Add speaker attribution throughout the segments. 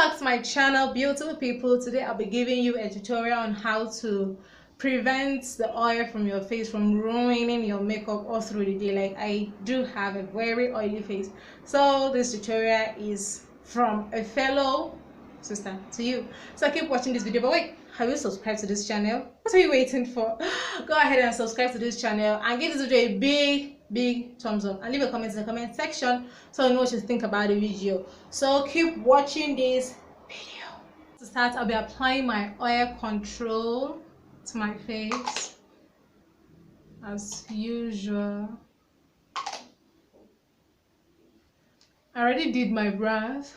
Speaker 1: back to my channel, beautiful people. Today I'll be giving you a tutorial on how to prevent the oil from your face from ruining your makeup all through the day. Like, I do have a very oily face, so this tutorial is from a fellow sister to you. So keep watching this video. But wait, have you subscribed to this channel? What are you waiting for? Go ahead and subscribe to this channel and give this video a big thumbs up and leave a comment in the comment section so I know what you think about the video. So keep watching this video. To start, I'll be applying my oil control to my face as usual. I already did my brows,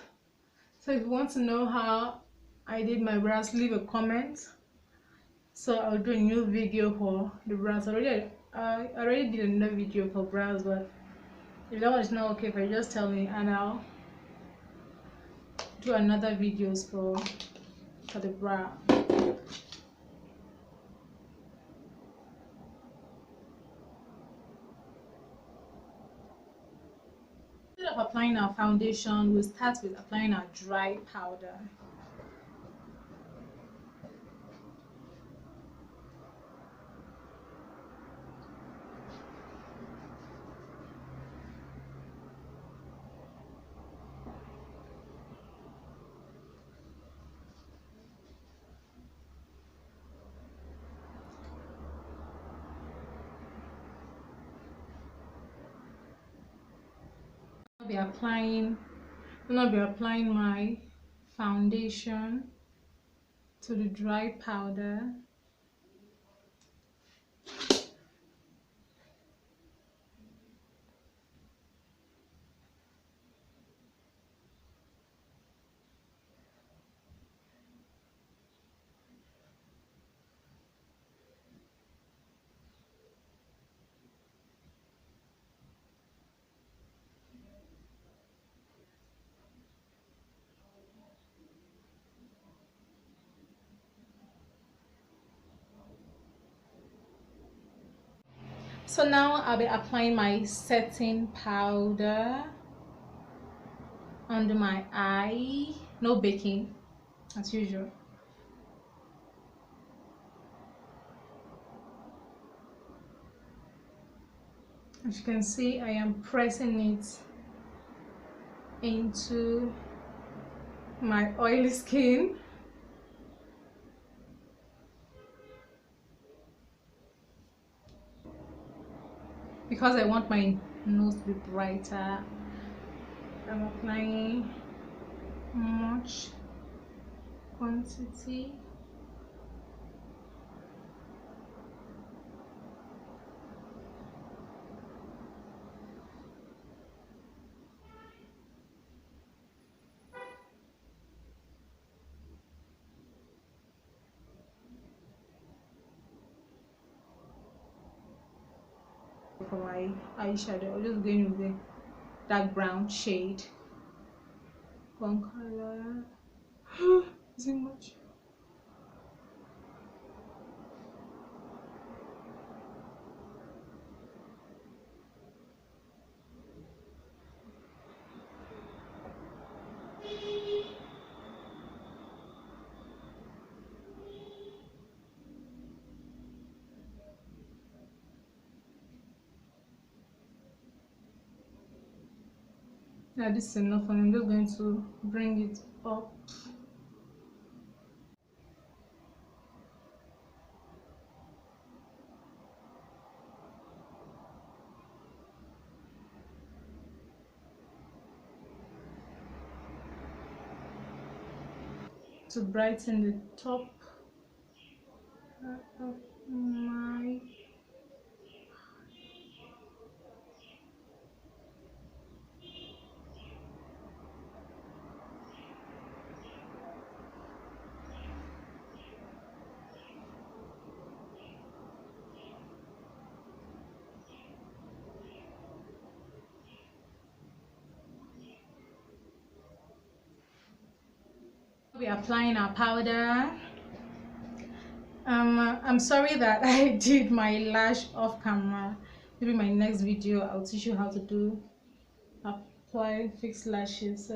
Speaker 1: so if you want to know how I did my brows, leave a comment. So I'll do a new video for the brows. I already did another video for brows, but if that one is not okay for you, just tell me and I'll do another videos for the brow. Instead of applying our foundation, we'll start with applying our dry powder. I'll be applying my foundation to the dry powder. So now I'll be applying my setting powder under my eye. No baking, as usual. As you can see, I am pressing it into my oily skin. Because I want my nose to be brighter, I'm applying much quantity. For my eyeshadow, I'm just going with the dark brown shade. One color. Is it much? Now this is enough, and I'm just going to bring it up. To brighten the top of my we're applying our powder. I'm sorry that I did my lash off camera. Maybe my next video I'll teach you how to apply fixed lashes.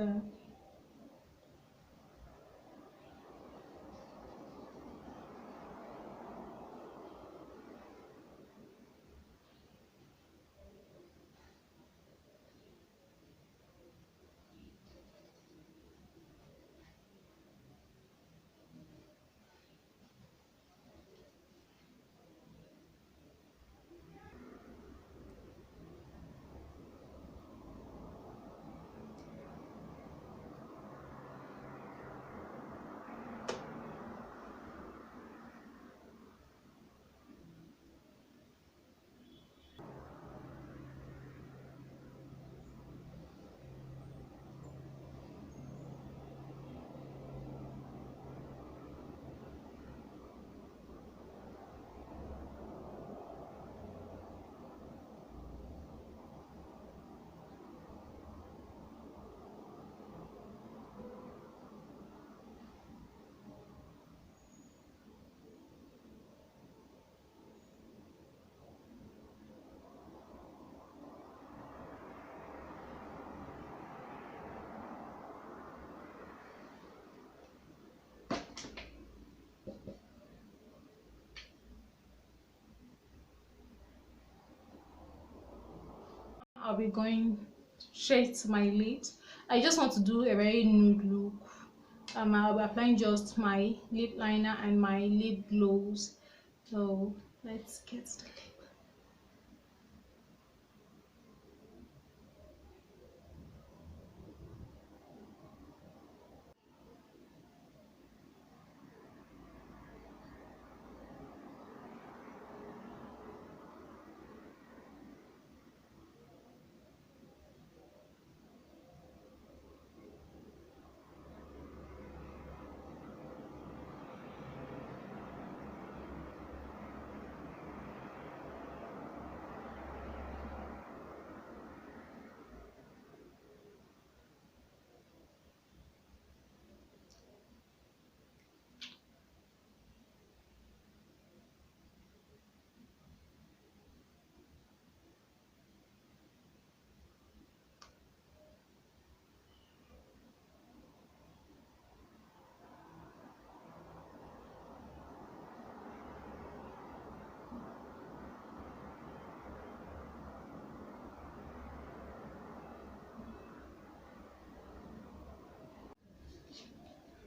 Speaker 1: be going straight to my lips. I just want to do a very nude look. I'll be applying just my lip liner and my lip gloss. So let's get to the lip.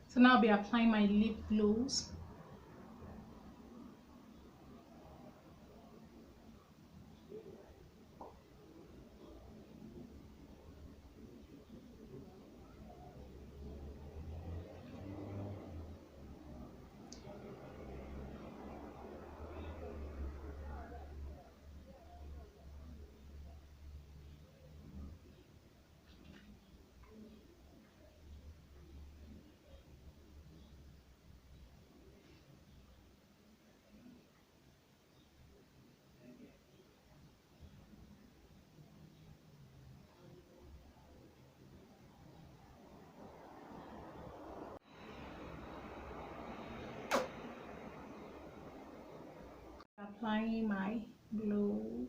Speaker 1: So now I'll be applying my lip gloss. Applying my glow.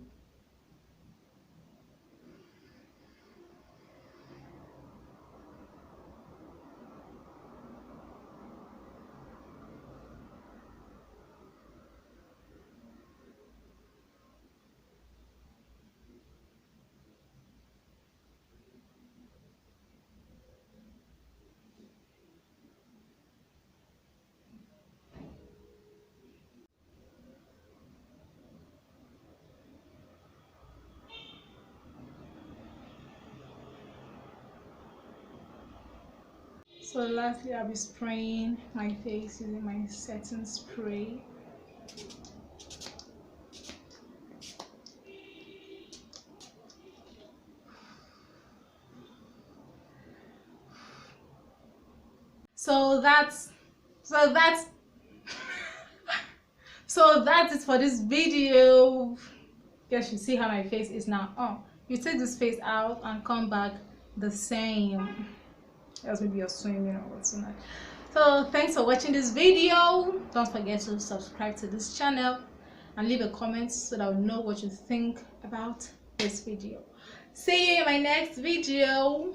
Speaker 1: So lastly, I'll be spraying my face using my setting spray. So that's so that's it for this video. You guys should see how my face is now. Oh, you take this face out and come back the same. Else maybe you're swimming or whatnot. So thanks for watching this video. Don't forget to subscribe to this channel and leave a comment so that I'll know what you think about this video. See you in my next video.